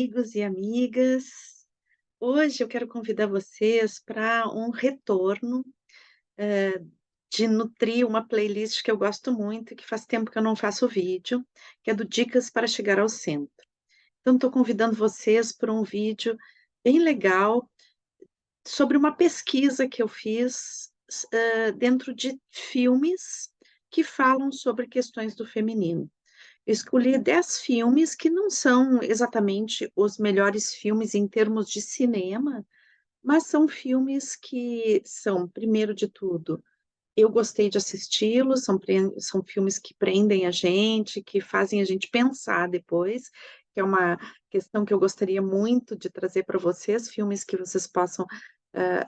amigos e amigas. Hoje eu quero convidar vocês para um retorno, eh, de nutrir uma playlist que eu gosto muito e que faz tempo que eu não faço vídeo, que é do Dicas para Chegar ao Centro. Então estou convidando vocês para um vídeo bem legal sobre uma pesquisa que eu fiz, dentro de filmes que falam sobre questões do feminino. Eu escolhi 10 filmes que não são exatamente os melhores filmes em termos de cinema, mas são filmes que são, primeiro de tudo, eu gostei de assisti-los, são filmes que prendem a gente, que fazem a gente pensar depois, que é uma questão que eu gostaria muito de trazer para vocês, filmes que vocês possam,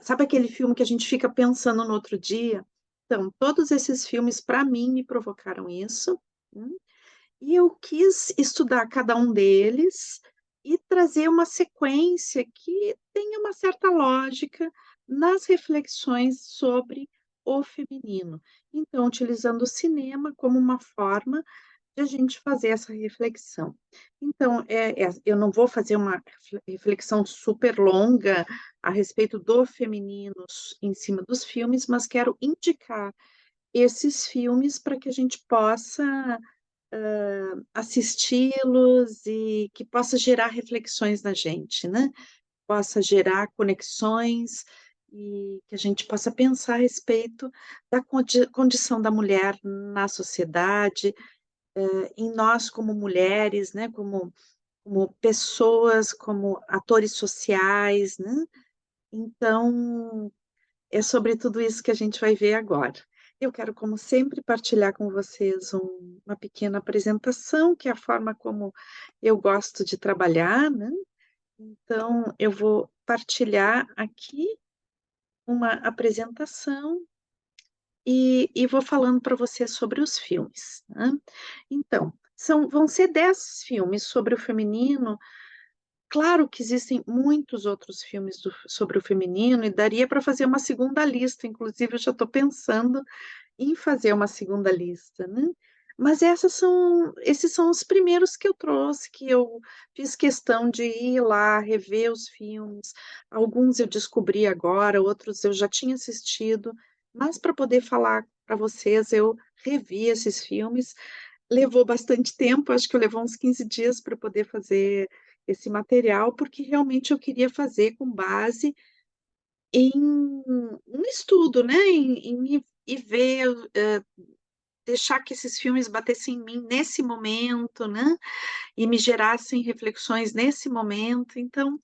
sabe aquele filme que a gente fica pensando no outro dia? Então, todos esses filmes, para mim, me provocaram isso, hum. E eu quis estudar cada um deles e trazer uma sequência que tenha uma certa lógica nas reflexões sobre o feminino. Então, utilizando o cinema como uma forma de a gente fazer essa reflexão. Então, eu não vou fazer uma reflexão super longa a respeito do feminino em cima dos filmes, mas quero indicar esses filmes para que a gente possa assisti-los e que possa gerar reflexões na gente, né, possa gerar conexões e que a gente possa pensar a respeito da condição da mulher na sociedade, em nós como mulheres, né, como pessoas, como atores sociais, né. Então, é sobre tudo isso que a gente vai ver agora. Eu quero, como sempre, partilhar com vocês uma pequena apresentação, que é a forma como eu gosto de trabalhar, né. Então, eu vou partilhar aqui uma apresentação e vou falando para vocês sobre os filmes, né. Então, vão ser 10 filmes sobre o feminino. Claro que existem muitos outros filmes sobre o feminino e daria para fazer uma segunda lista, inclusive eu já estou pensando em fazer uma segunda lista, né. Mas esses são os primeiros que eu trouxe, que eu fiz questão de ir lá, rever os filmes. Alguns eu descobri agora, outros eu já tinha assistido, mas para poder falar para vocês, eu revi esses filmes. Levou bastante tempo, acho que eu levou uns 15 dias para poder fazer esse material, porque realmente eu queria fazer com base em um estudo, né, em ver, deixar que esses filmes batessem em mim nesse momento, né, e me gerassem reflexões nesse momento, então,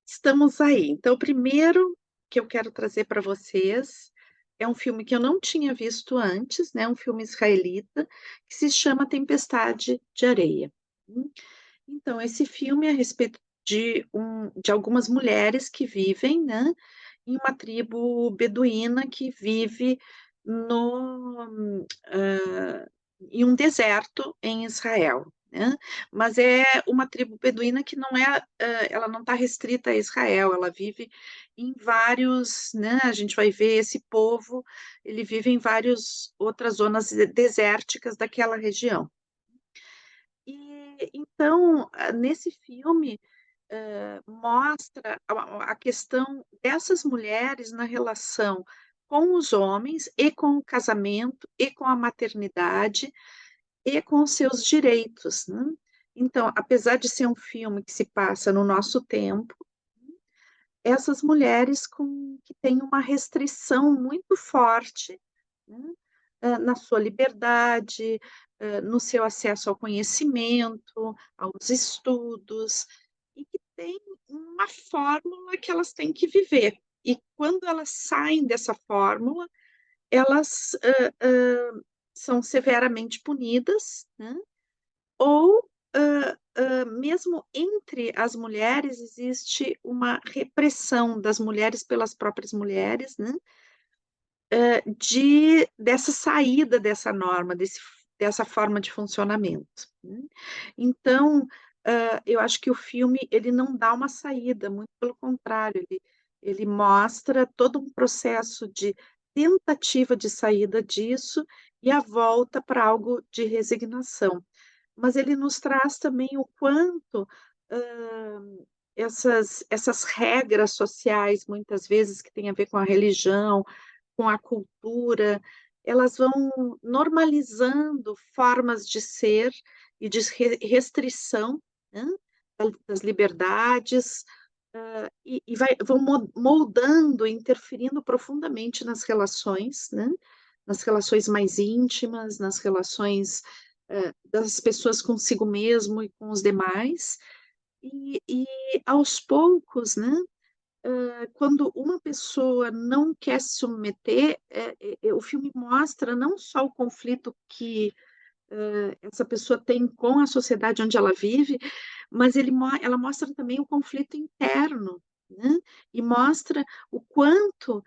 estamos aí. Então, o primeiro que eu quero trazer para vocês é um filme que eu não tinha visto antes, né, um filme israelita, que se chama Tempestade de Areia. Hum. Então, esse filme é a respeito de algumas mulheres que vivem, né, em uma tribo beduína que vive no em um deserto em Israel, né. Mas é uma tribo beduína que não é, ela não está restrita a Israel, ela vive em vários, né, a gente vai ver esse povo, ele vive em várias outras zonas desérticas daquela região. E então, nesse filme, mostra a questão dessas mulheres na relação com os homens e com o casamento e com a maternidade e com os seus direitos, né. Então, apesar de ser um filme que se passa no nosso tempo, essas mulheres que têm uma restrição muito forte, né, na sua liberdade, no seu acesso ao conhecimento, aos estudos, e que têm uma fórmula que elas têm que viver. E quando elas saem dessa fórmula, elas, são severamente punidas, né, ou, mesmo entre as mulheres existe uma repressão das mulheres pelas próprias mulheres, né, dessa saída dessa norma, dessa forma de funcionamento, né. Então, eu acho que o filme ele não dá uma saída, muito pelo contrário, ele mostra todo um processo de tentativa de saída disso e a volta para algo de resignação. Mas ele nos traz também o quanto essas regras sociais, muitas vezes, que têm a ver com a religião, com a cultura, elas vão normalizando formas de ser e de restrição, né, das liberdades, e vão moldando, interferindo profundamente nas relações, né, nas relações mais íntimas, nas relações, das pessoas consigo mesmo e com os demais. E aos poucos, né, quando uma pessoa não quer se submeter, o filme mostra não só o conflito que, essa pessoa tem com a sociedade onde ela vive, mas ela mostra também o conflito interno, né, e mostra o quanto,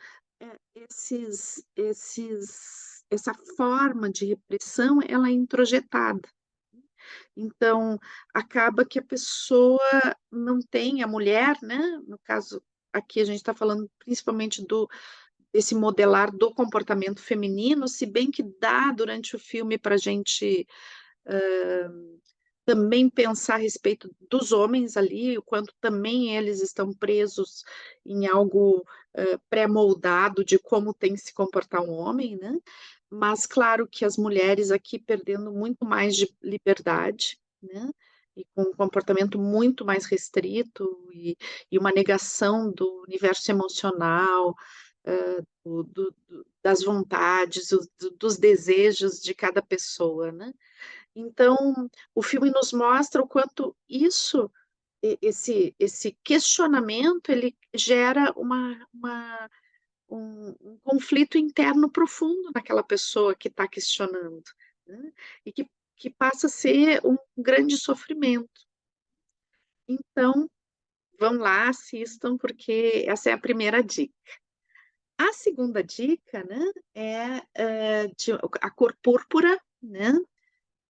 essa forma de repressão, ela é introjetada. Então, acaba que a pessoa não tem a mulher, né, no caso, aqui a gente está falando principalmente desse modelar do comportamento feminino, se bem que dá durante o filme para a gente, também pensar a respeito dos homens ali, o quanto também eles estão presos em algo, pré-moldado de como tem que se comportar um homem, né. Mas claro que as mulheres aqui perdendo muito mais de liberdade, né, e com um comportamento muito mais restrito e uma negação do universo emocional, das vontades, dos desejos de cada pessoa, né. Então, o filme nos mostra o quanto isso, esse questionamento, ele gera um conflito interno profundo naquela pessoa que está questionando, né, e que passa a ser um grande sofrimento. Então, vão lá, assistam, porque essa é a primeira dica. A segunda dica, né, é, de A Cor Púrpura, né.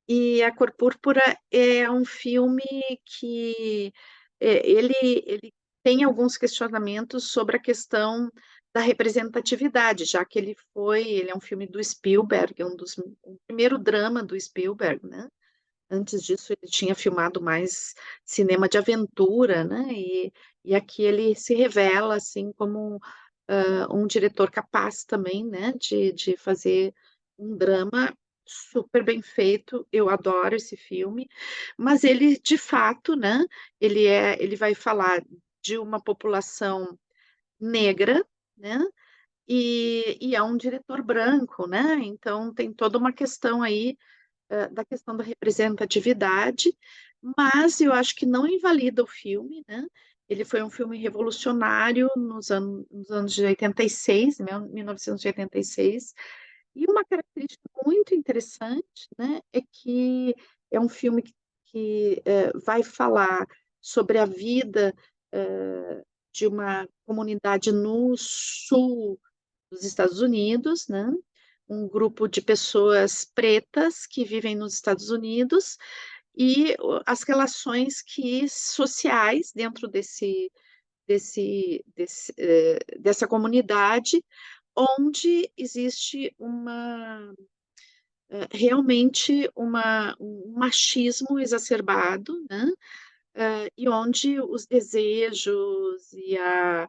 E A Cor Púrpura é um filme que, ele tem alguns questionamentos sobre a questão da representatividade, já que ele é um filme do Spielberg, é um primeiro drama do Spielberg, né. Antes disso ele tinha filmado mais cinema de aventura, né, e aqui ele se revela, assim, como, um diretor capaz também, né, de fazer um drama super bem feito, eu adoro esse filme, mas ele de fato, né, ele vai falar de uma população negra, né, e é um diretor branco, né, então tem toda uma questão aí, da questão da representatividade, mas eu acho que não invalida o filme, né, ele foi um filme revolucionário nos anos de 86, 1986, e uma característica muito interessante, né, é que é um filme que vai falar sobre a vida, de uma comunidade no sul dos Estados Unidos, né, um grupo de pessoas pretas que vivem nos Estados Unidos e as relações sociais dentro dessa comunidade, onde existe realmente um machismo exacerbado, né, e onde os desejos e a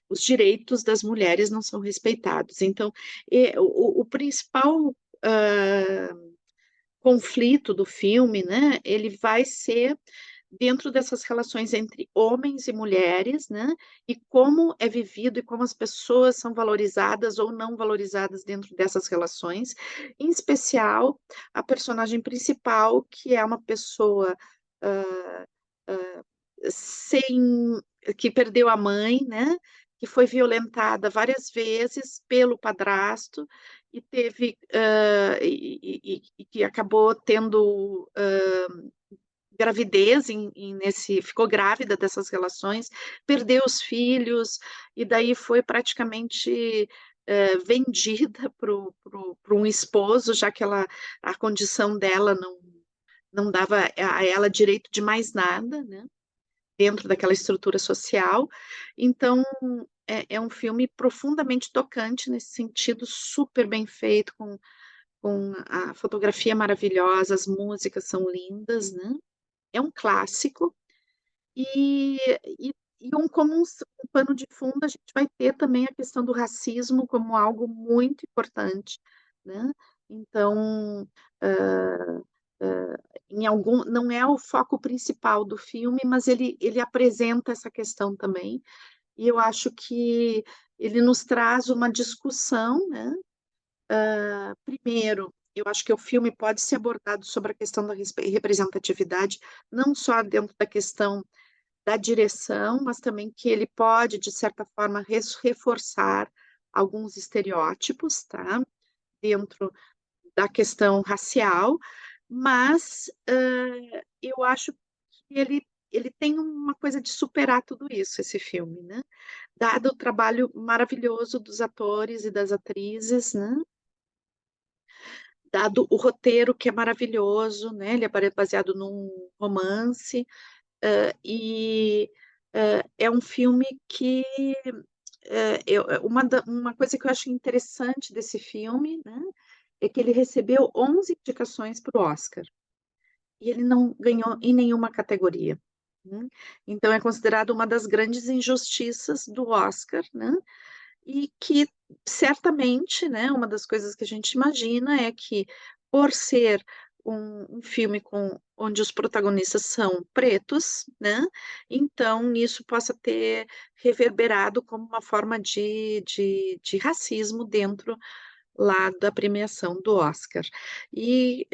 os direitos das mulheres não são respeitados. Então, o principal, hã, conflito do filme, né, ele vai ser dentro dessas relações entre homens e mulheres, né, e como é vivido e como as pessoas são valorizadas ou não valorizadas dentro dessas relações, em especial a personagem principal, que é uma pessoa, hã, hã, sem que perdeu a mãe, né, que foi violentada várias vezes pelo padrasto e teve, e que acabou tendo, gravidez ficou grávida dessas relações, perdeu os filhos, e daí foi praticamente, vendida para um esposo, já que a condição dela não dava a ela direito de mais nada, né, dentro daquela estrutura social. Então, é um filme profundamente tocante nesse sentido, super bem feito, com a fotografia maravilhosa, as músicas são lindas, né. é um clássico, e e e como um pano de fundo, a gente vai ter também a questão do racismo como algo muito importante, né. Então, hã hã, em algum não é o foco principal do filme, mas ele apresenta essa questão também, e eu acho que ele nos traz uma discussão, né. Primeiro, eu acho que o filme pode ser abordado sobre a questão da representatividade, não só dentro da questão da direção, mas também que ele pode, de certa forma, reforçar alguns estereótipos, tá, dentro da questão racial, mas, eu acho que ele tem uma coisa de superar tudo isso, esse filme, né, dado o trabalho maravilhoso dos atores e das atrizes, né, dado o roteiro que é maravilhoso, né, ele é baseado num romance, é um filme que, uma coisa que eu acho interessante desse filme, né, é que ele recebeu 11 indicações para o Oscar, e ele não ganhou em nenhuma categoria, né. Então é considerado uma das grandes injustiças do Oscar, né, e que certamente, né, uma das coisas que a gente imagina é que, por ser um filme onde os protagonistas são pretos, né, então isso possa ter reverberado como uma forma de racismo dentro lá da premiação do Oscar. E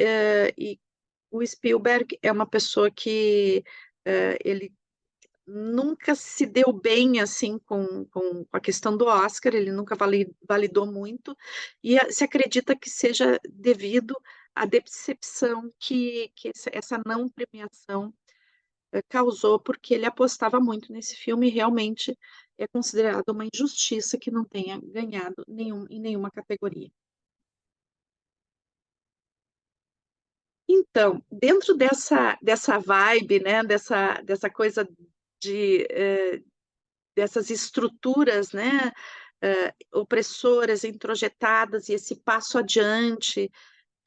o Spielberg é uma pessoa que, ele nunca se deu bem, assim, com a questão do Oscar, ele nunca validou muito, e se acredita que seja devido à decepção que essa não premiação, causou, porque ele apostava muito nesse filme e realmente é considerado uma injustiça que não tenha ganhado em nenhuma categoria. Então, dentro dessa vibe, né, dessa coisa de, dessas estruturas, né, opressoras, introjetadas e esse passo adiante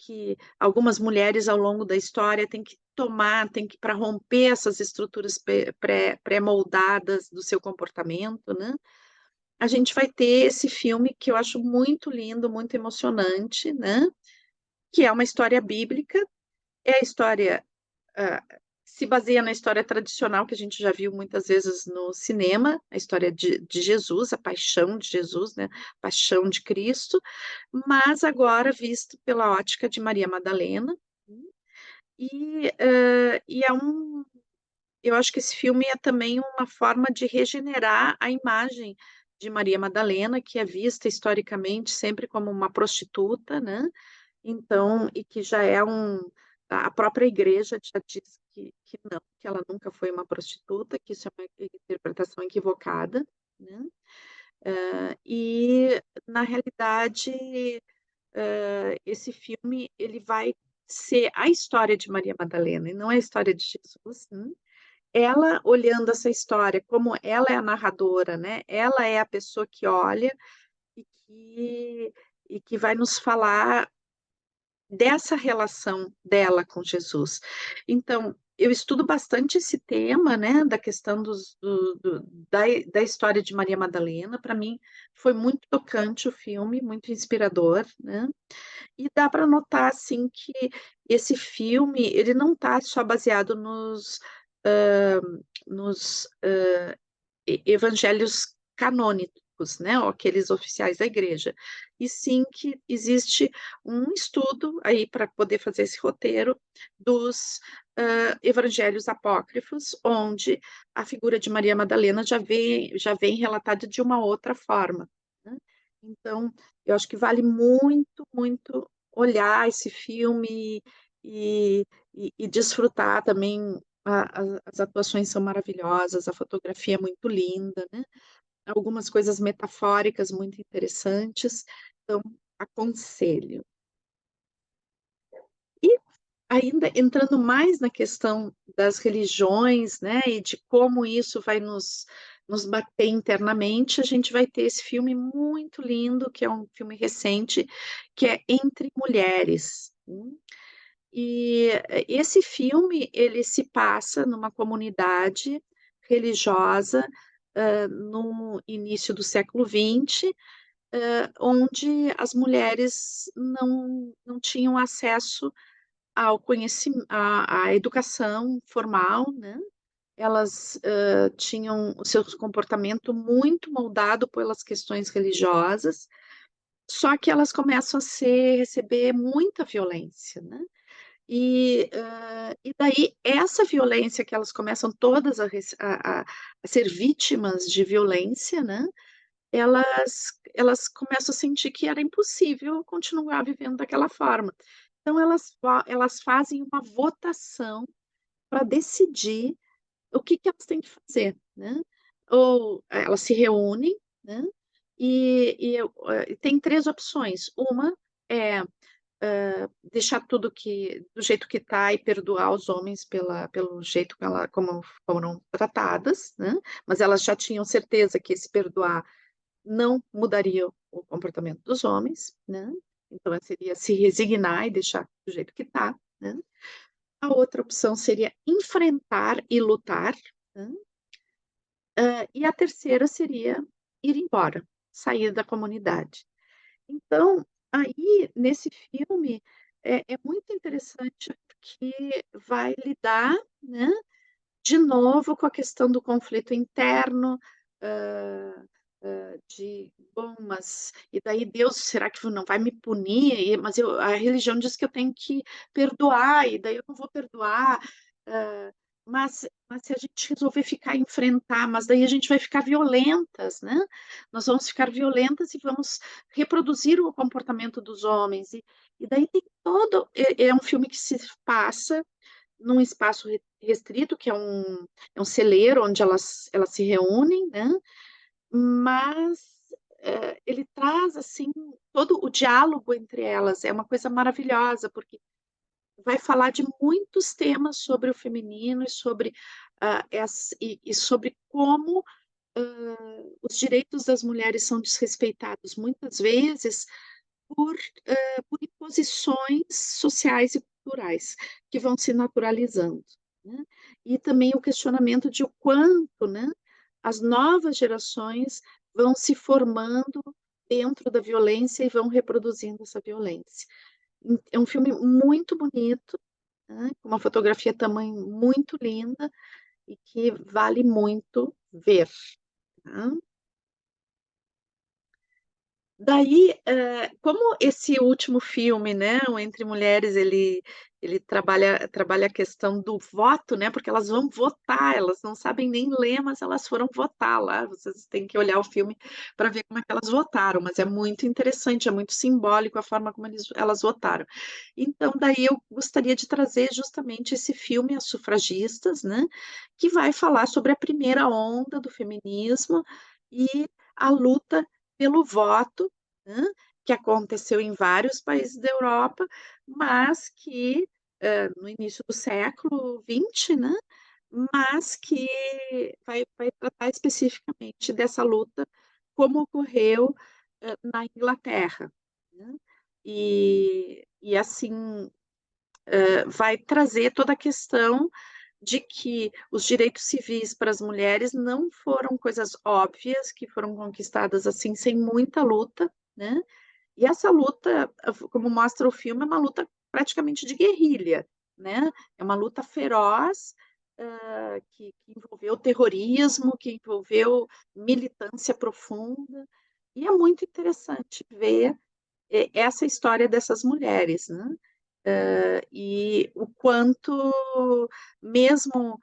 que algumas mulheres ao longo da história têm que tomar, têm que para romper essas estruturas pré-moldadas do seu comportamento, né, a gente vai ter esse filme que eu acho muito lindo, muito emocionante, né, que é uma história bíblica, é a história Hã, se baseia na história tradicional que a gente já viu muitas vezes no cinema, a história de Jesus, a paixão de Jesus, né, paixão de Cristo, mas agora visto pela ótica de Maria Madalena, e eu acho que esse filme é também uma forma de regenerar a imagem de Maria Madalena, que é vista historicamente sempre como uma prostituta, né, então e que já é a própria igreja já diz que não, que ela nunca foi uma prostituta, que isso é uma interpretação equivocada, né. E na realidade, esse filme ele vai ser a história de Maria Madalena e não é a história de Jesus, né. Ela olhando essa história, como ela é a narradora, né, ela é a pessoa que olha e que vai nos falar dessa relação dela com Jesus. Então, eu estudo bastante esse tema, né, da questão dos do da história de Maria Madalena, para mim foi muito tocante o filme, muito inspirador, né, e dá para notar, assim, que esse filme, ele não está só baseado hã, nos evangelhos canônicos, né, ou aqueles oficiais da igreja, e sim que existe um estudo aí para poder fazer esse roteiro dos, evangelhos apócrifos, onde a figura de Maria Madalena já vem relatada de uma outra forma, né. Então, eu acho que vale muito, muito olhar esse filme e e desfrutar também as atuações são maravilhosas, a fotografia é muito linda, né, algumas coisas metafóricas muito interessantes, então aconselho. E ainda entrando mais na questão das religiões, né, e de como isso vai nos bater internamente, a gente vai ter esse filme muito lindo, que é um filme recente, que é Entre Mulheres, E esse filme, ele se passa numa comunidade religiosa, no início do século XX, onde as mulheres não tinham acesso ao conhecimento, à educação formal, né? Elas tinham o seu comportamento muito moldado pelas questões religiosas, só que elas começam receber muita violência, né? E daí, essa violência que elas começam todas a ser vítimas de violência, né? Elas começam a sentir que era impossível continuar vivendo daquela forma. Então, elas fazem uma votação para decidir o que que elas têm que fazer, né? Ou elas se reúnem, né? E tem três opções. Uma é deixar tudo do jeito que está e perdoar os homens pelo jeito como foram tratadas, né? Mas elas já tinham certeza que esse perdoar não mudaria o comportamento dos homens, né? Então seria se resignar e deixar do jeito que está, né? A outra opção seria enfrentar e lutar, né? E a terceira seria ir embora, sair da comunidade. Então, aí, nesse filme, é muito interessante porque vai lidar, né, de novo com a questão do conflito interno, hã, bom, mas e daí Deus, será que não vai me punir? Mas a religião diz que eu tenho que perdoar, e daí eu não vou perdoar. hã, mas se a gente resolver enfrentar, mas daí a gente vai ficar violentas, né? Nós vamos ficar violentas e vamos reproduzir o comportamento dos homens. E daí tem é um filme que se passa num espaço restrito, que é um celeiro onde elas se reúnem, né? Mas ele traz assim todo o diálogo entre elas, é uma coisa maravilhosa, porque vai falar de muitos temas sobre o feminino e sobre e sobre como os direitos das mulheres são desrespeitados muitas vezes por, por imposições sociais e culturais que vão se naturalizando, né? E também o questionamento de o quanto, né, as novas gerações vão se formando dentro da violência e vão reproduzindo essa violência. É um filme muito bonito, né, com uma fotografia também muito linda e que vale muito ver, tá? Daí, como esse último filme, né, o Entre Mulheres, ele trabalha a questão do voto, né, porque elas vão votar, elas não sabem nem ler, mas elas foram votar lá, vocês têm que olhar o filme para ver como é que elas votaram, mas é muito interessante, é muito simbólico a forma como elas votaram. Então, daí eu gostaria de trazer justamente esse filme, As Sufragistas, né, que vai falar sobre a primeira onda do feminismo e a luta pelo voto, né, que aconteceu em vários países da Europa, mas que, no início do século XX, né, mas que vai tratar especificamente dessa luta, como ocorreu, na Inglaterra, né. E assim, vai trazer toda a questão de que os direitos civis para as mulheres não foram coisas óbvias, que foram conquistadas, assim, sem muita luta, né. E essa luta, como mostra o filme, é uma luta praticamente de guerrilha, né. É uma luta feroz, que envolveu terrorismo, que envolveu militância profunda, e é muito interessante ver, essa história dessas mulheres, né. E o quanto mesmo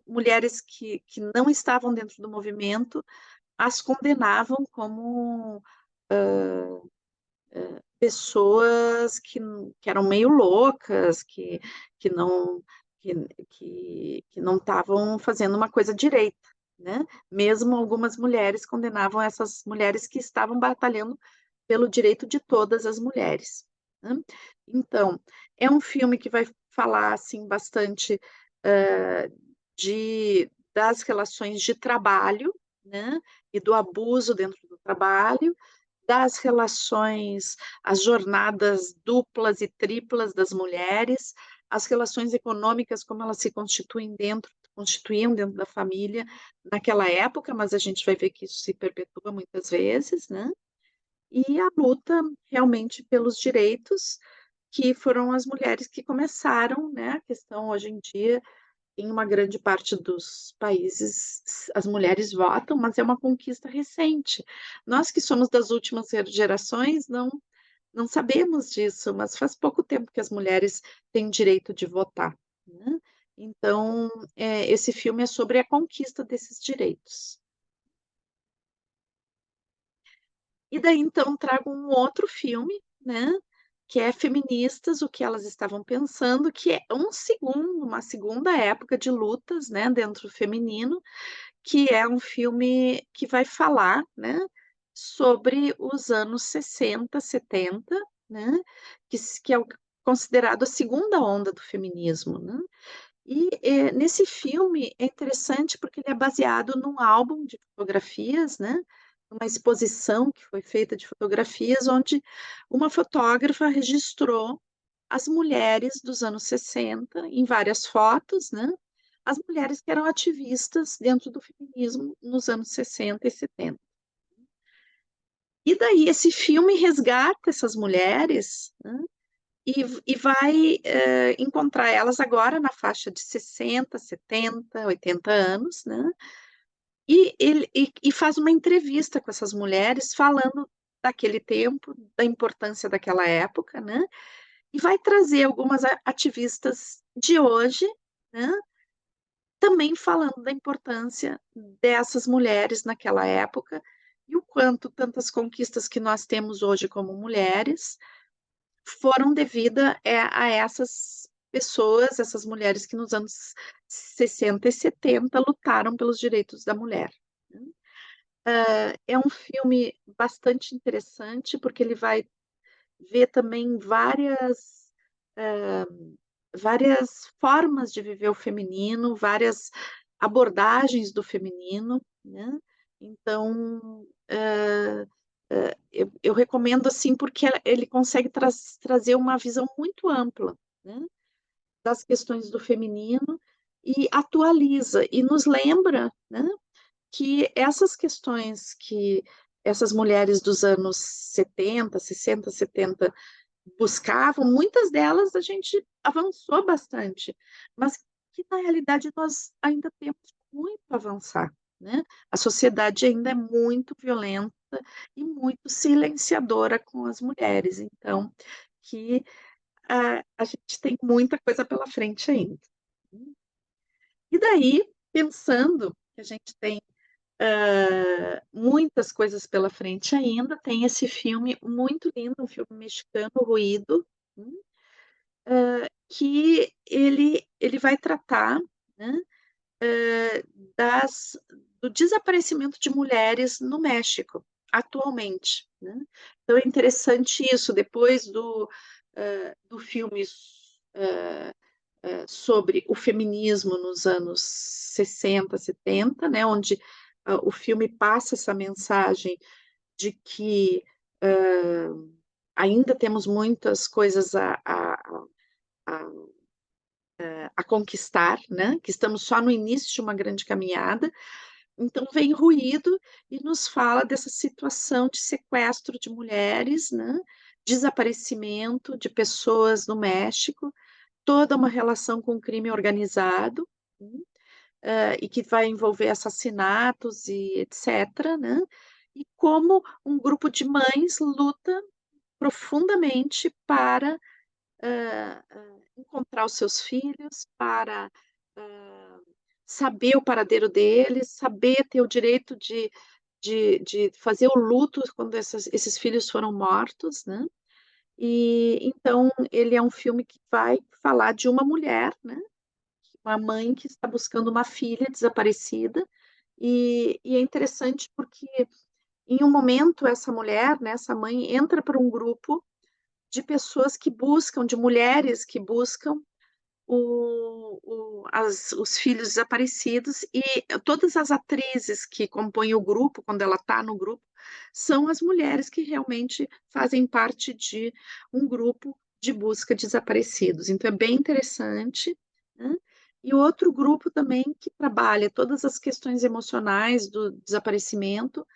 mulheres que não estavam dentro do movimento, as condenavam como pessoas que eram meio loucas, que não que que não estavam fazendo uma coisa direita, né. Mesmo algumas mulheres condenavam essas mulheres que estavam batalhando pelo direito de todas as mulheres, né. Então, é um filme que vai falar, assim, bastante, hã, das relações de trabalho, né, e do abuso dentro do trabalho, das relações, as jornadas duplas e triplas das mulheres, as relações econômicas, como elas se constituíam dentro da família naquela época, mas a gente vai ver que isso se perpetua muitas vezes, né? E a luta realmente pelos direitos, que foram as mulheres que começaram, né? A questão hoje em dia, em uma grande parte dos países, as mulheres votam, mas é uma conquista recente. Nós que somos das últimas gerações não sabemos disso, mas faz pouco tempo que as mulheres têm direito de votar, né? Então, esse filme é sobre a conquista desses direitos. E daí, então, trago um outro filme, né, que é Feministas, o que elas estavam pensando, que é uma segunda época de lutas, né, dentro do feminino, que é um filme que vai falar, né, sobre os anos 60, 70, né, que é o considerado a segunda onda do feminismo, né. E, nesse filme é interessante porque ele é baseado num álbum de fotografias, né, uma exposição que foi feita de fotografias, onde uma fotógrafa registrou as mulheres dos anos 60 em várias fotos, né, as mulheres que eram ativistas dentro do feminismo nos anos 60 e 70. E daí esse filme resgata essas mulheres, né, e vai, encontrar elas agora na faixa de 60, 70, 80 anos, né, e faz uma entrevista com essas mulheres falando daquele tempo, da importância daquela época, né, e vai trazer algumas ativistas de hoje, né, também falando da importância dessas mulheres naquela época, e o quanto tantas conquistas que nós temos hoje como mulheres foram devida, a essas pessoas, essas mulheres que nos anos 60 e 70 lutaram pelos direitos da mulher, né. É um filme bastante interessante, porque ele vai ver também hã, várias formas de viver o feminino, várias abordagens do feminino, né. Então, eu recomendo, assim, porque ele consegue trazer uma visão muito ampla, né, das questões do feminino e atualiza e nos lembra, né, que essas questões que essas mulheres dos anos 70, 60, 70 buscavam, muitas delas a gente avançou bastante, mas que na realidade nós ainda temos muito a avançar, né. A sociedade ainda é muito violenta e muito silenciadora com as mulheres, então que a gente tem muita coisa pela frente ainda. E daí, pensando que a gente tem, muitas coisas pela frente ainda, tem esse filme muito lindo, um filme mexicano, Ruído, hum, que ele vai tratar, né, das do desaparecimento de mulheres no México, atualmente, né. Então é interessante isso, depois do filme sobre o feminismo nos anos 60, 70, né, onde, o filme passa essa mensagem de que, hã, ainda temos muitas coisas a a conquistar, né, que estamos só no início de uma grande caminhada. Então vem Ruído e nos fala dessa situação de sequestro de mulheres, né, desaparecimento de pessoas no México, toda uma relação com o crime organizado, e que vai envolver assassinatos e etcétera, né, e como um grupo de mães luta profundamente para, encontrar os seus filhos, para, hã, saber o paradeiro deles, saber ter o direito de fazer o luto quando esses filhos foram mortos, né. E então ele é um filme que vai falar de uma mulher, né, uma mãe que está buscando uma filha desaparecida, e é interessante porque em um momento essa mulher, né, essa mãe entra para um grupo de pessoas que buscam, de mulheres que buscam os filhos desaparecidos, e todas as atrizes que compõem o grupo, quando ela está no grupo, são as mulheres que realmente fazem parte de um grupo de busca de desaparecidos. Então é bem interessante, né. E outro grupo também que trabalha todas as questões emocionais do desaparecimento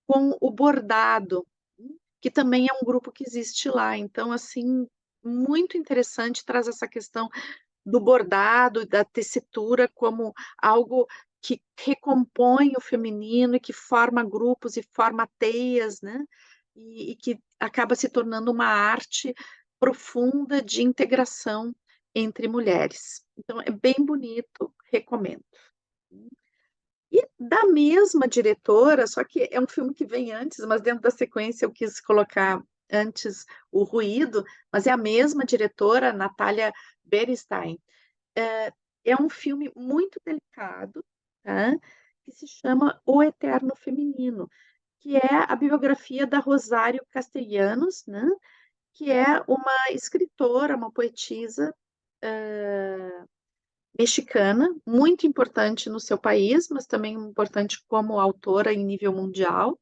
com o bordado, que também é um grupo que existe lá. Então, assim, muito interessante, traz essa questão do bordado e da tessitura como algo que recompõe o feminino e que forma grupos e forma teias, né, e que acaba se tornando uma arte profunda de integração entre mulheres. Então é bem bonito, recomendo. E da mesma diretora, só que é um filme que vem antes, mas dentro da sequência eu quis colocar antes O Ruído, mas é a mesma diretora, Natália Berestein. Eh, é um filme muito delicado, tá, que se chama O Eterno Feminino, que é a biografia da Rosário Castellanos, né, que é uma escritora, uma poetisa, mexicana, muito importante no seu país, mas também importante como autora em nível mundial.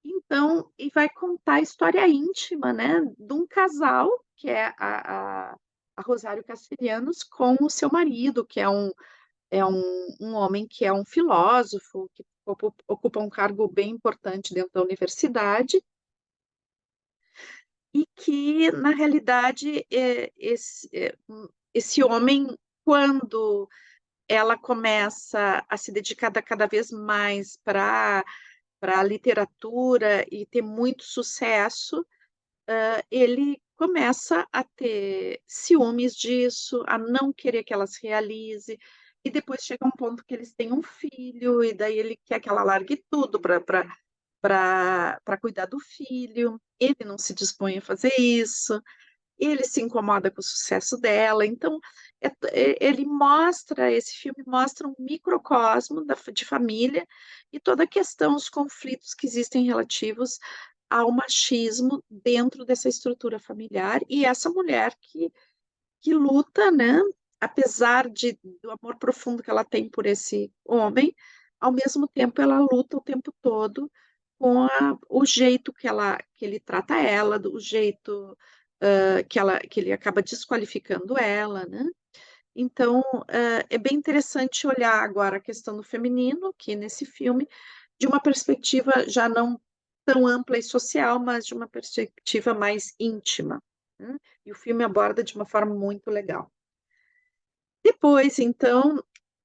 Então, e vai contar a história íntima, né, de um casal, que é a Rosário Castilhanos com o seu marido, que é um homem que é um filósofo, que ocupa um cargo bem importante dentro da universidade, e que, na realidade, esse homem, quando ela começa a se dedicar cada vez mais para a literatura e ter muito sucesso, ele começa a ter ciúmes disso, a não querer que ela se realize, e depois chega um ponto que eles têm um filho, e daí ele quer que ela largue tudo para cuidar do filho. Ele não se dispõe a fazer isso, ele se incomoda com o sucesso dela, então ele mostra, esse filme mostra um microcosmo de família e toda a questão, os conflitos que existem relativos ao machismo dentro dessa estrutura familiar, e essa mulher que luta, né, apesar do amor profundo que ela tem por esse homem, ao mesmo tempo ela luta o tempo todo com o jeito que ele trata ela, do jeito, que ele acaba desqualificando ela, né. Então, é bem interessante olhar agora a questão do feminino, aqui nesse filme, de uma perspectiva já não tão ampla e social, mas de uma perspectiva mais íntima, né. E o filme aborda de uma forma muito legal. Depois, então,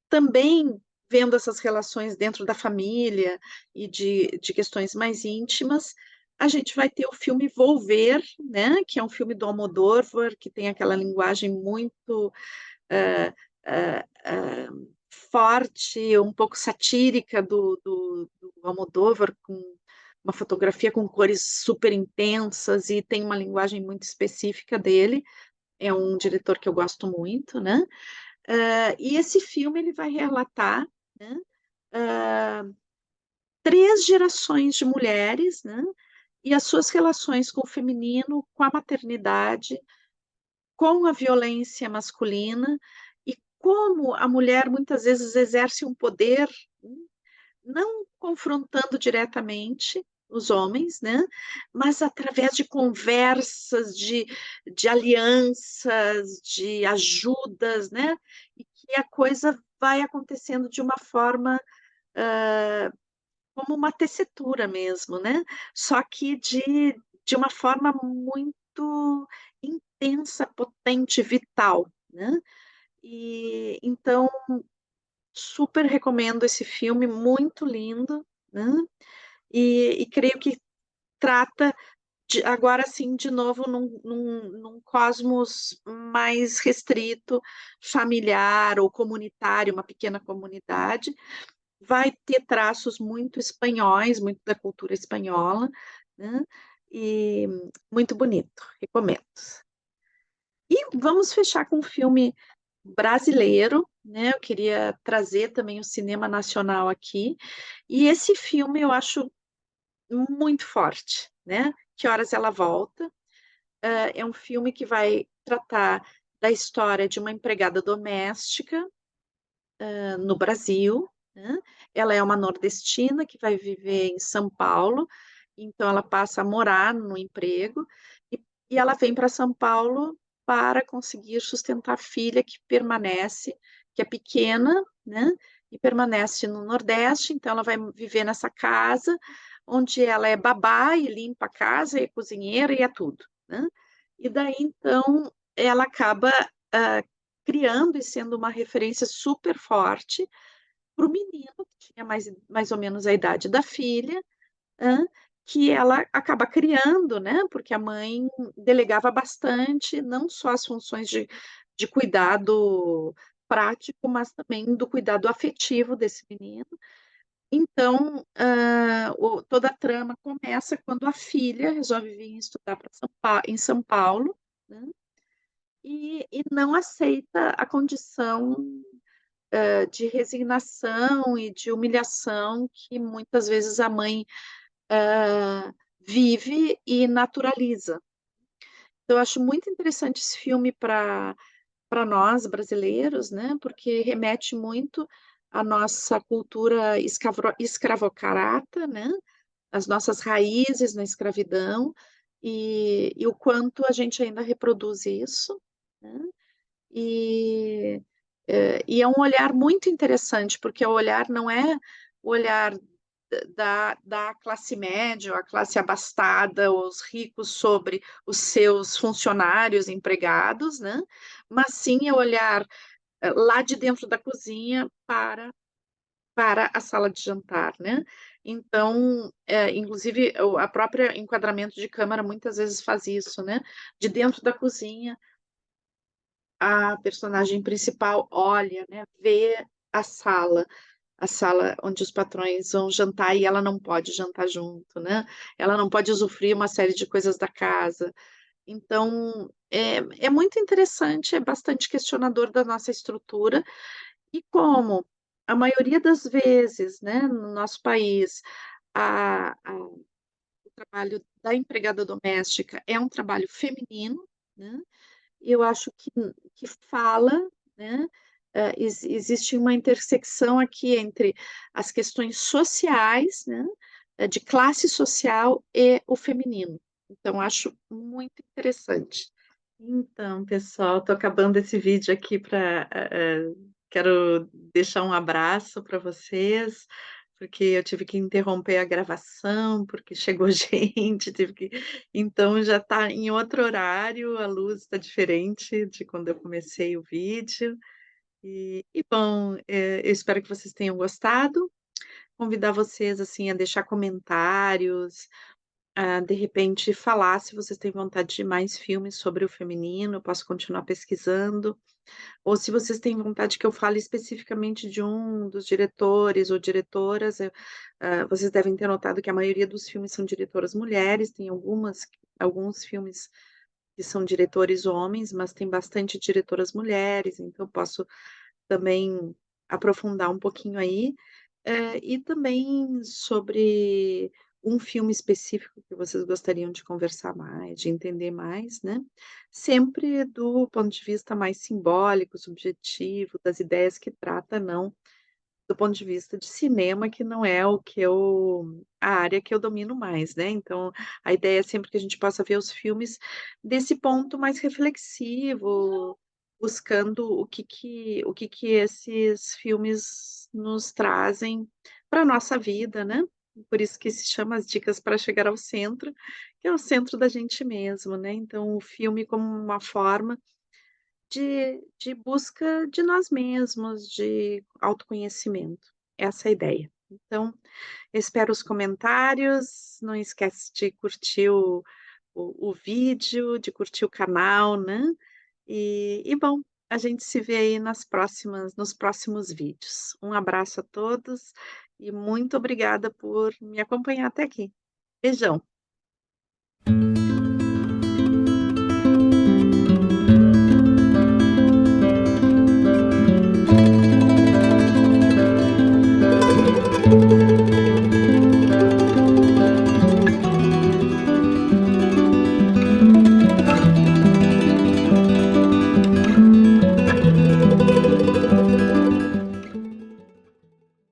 também vendo essas relações dentro da família e de questões mais íntimas, a gente vai ter o filme Volver, né, que é um filme do Almodóvar, que tem aquela linguagem muito, hã, hã, hã, forte, um pouco satírica do Almodóvar, com uma fotografia com cores super intensas e tem uma linguagem muito específica dele. É um diretor que eu gosto muito, né. E esse filme ele vai relatar, né, hã, 3 gerações de mulheres, né, e as suas relações com o feminino, com a maternidade, com a violência masculina e como a mulher muitas vezes exerce um poder, não confrontando diretamente os homens, né, mas através de conversas, de alianças, de ajudas, né, e que a coisa vai acontecendo de uma forma, como uma tessitura mesmo, né, só que de uma forma muito intensa, potente, vital, né. E então super recomendo esse filme, muito lindo, né, e creio que trata agora sim, de novo, num cosmos mais restrito, familiar ou comunitário, uma pequena comunidade. Vai ter traços muito espanhóis, muito da cultura espanhola, né, e muito bonito, recomendo. E vamos fechar com um filme brasileiro, né, eu queria trazer também o cinema nacional aqui, e esse filme eu acho muito forte, né, Que Horas Ela Volta. É um filme que vai tratar da história de uma empregada doméstica, no Brasil, né. Ela é uma nordestina que vai viver em São Paulo, então ela passa a morar no emprego, e e ela vem para São Paulo para conseguir sustentar a filha que é pequena, né, e permanece no Nordeste, então ela vai viver nessa casa, onde ela é babá e limpa a casa, e é cozinheira e é tudo, né. E daí então ela acaba, hã, criando e sendo uma referência super forte para o menino, que tinha mais ou menos a idade da filha, hã, que ela acaba criando, né, porque a mãe delegava bastante, não só as funções de cuidado prático, mas também do cuidado afetivo desse menino. Então, toda a trama começa quando a filha resolve vir estudar pra em São Paulo, né, e não aceita a condição de resignação e de humilhação que muitas vezes a mãe, vive e naturaliza. Então eu acho muito interessante esse filme para nós brasileiros, né, porque remete muito à nossa cultura escravocrata, né, as nossas raízes na escravidão, e o quanto a gente ainda reproduz isso, né. E é um olhar muito interessante, porque o olhar não é o olhar da classe média ou a classe abastada, os ricos sobre os seus funcionários, empregados, né, mas sim é o olhar, lá de dentro da cozinha para a sala de jantar, né. Então, inclusive o a própria enquadramento de câmera muitas vezes faz isso, né, de dentro da cozinha a personagem principal olha, né, vê a sala onde os patrões vão jantar e ela não pode jantar junto, né, ela não pode usufruir uma série de coisas da casa. Então, é muito interessante, é bastante questionador da nossa estrutura e como a maioria das vezes, né, no nosso país, o trabalho da empregada doméstica é um trabalho feminino, né, e eu acho que fala, né, existe uma intersecção aqui entre as questões sociais, né, de classe social e o feminino. Então acho muito interessante. Então, pessoal, estou acabando esse vídeo aqui para, quero deixar um abraço para vocês, porque eu tive que interromper a gravação, porque chegou gente, tive que então já está em outro horário, a luz está diferente de quando eu comecei o vídeo. E bom, eu espero que vocês tenham gostado, convidar vocês, assim, a deixar comentários, a de repente falar se vocês têm vontade de mais filmes sobre o feminino, eu posso continuar pesquisando, ou se vocês têm vontade que eu fale especificamente de um dos diretores ou diretoras, vocês devem ter notado que a maioria dos filmes são diretoras mulheres, tem alguns filmes que são diretores homens, mas tem bastante diretoras mulheres, então eu posso também aprofundar um pouquinho aí. E também sobre um filme específico que vocês gostariam de conversar mais, de entender mais, né, sempre do ponto de vista mais simbólico, subjetivo, das ideias que trata, não do ponto de vista de cinema, que não é o que eu a área que eu domino mais, né, então a ideia é sempre que a gente possa ver os filmes desse ponto mais reflexivo, buscando o que que esses filmes nos trazem para a nossa vida, né. Por isso que se chama As Dicas para Chegar ao Centro, que é o centro da gente mesmo, né, então o filme como uma forma de busca de nós mesmos, de autoconhecimento, essa é a ideia. Então, eu espero os comentários, não esquece de curtir o vídeo, de curtir o canal, né, e bom, a gente se vê aí nos próximos vídeos. Um abraço a todos e muito obrigada por me acompanhar até aqui. Beijão.